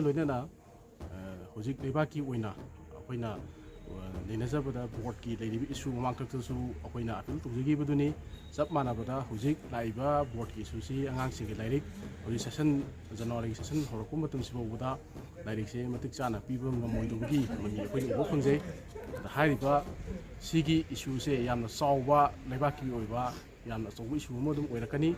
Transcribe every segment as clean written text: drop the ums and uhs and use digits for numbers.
loina hojik leibaki oina akoina leinajaboda board ki leiribi issue mangthaktasu akoina appeal tawjagibaduni chap manabada hojik laiba board ki issue si angangsing lairik hojik session January session horakum matumsibawda lairik se matik chana piba ngamoidugi mani akoi ubo phangjai hairiba sigi issue se yamna sawba leibaki oiba yamna chawba issue modum oirakani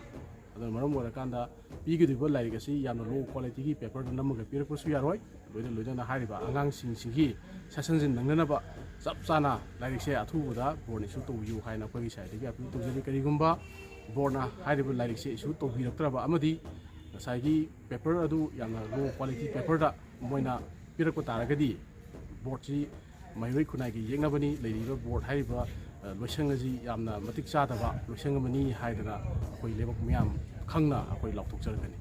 adon maram orakanda pigidibwa lairik asi yamna low quality ki paper namaga pirakpasu yaroi loina hairiba angangsing singi session jin nangnaba chap chana lairik se athubuda board issue tawbiu haina akoigi side gi appeal tawjari karigumba board na hairiba lairik se issue tawbiraktraba amadi saigi paper adu yamna low quality paper da moina pirakpa taragadi board si maheiroi khunnaigi yengnabani leiriba board hairiba loisang aji yamna matik chadaba loisang amani haidana akoi lebak miyam khangna akoi laothoktjarkani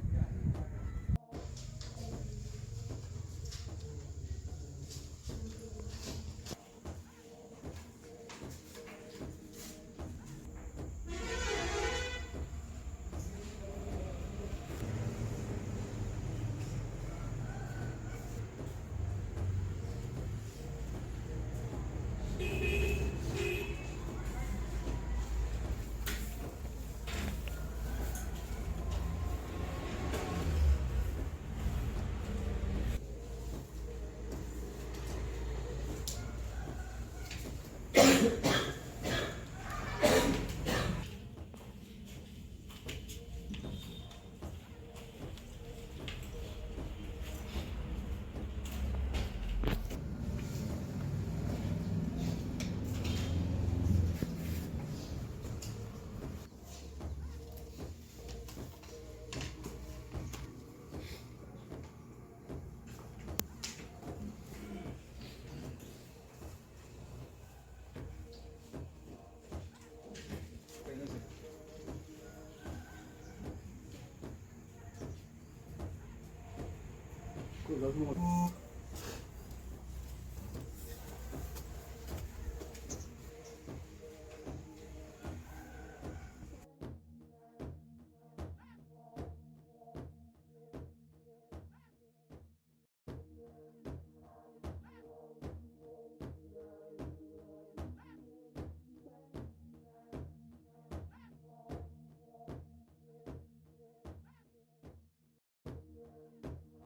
Cool,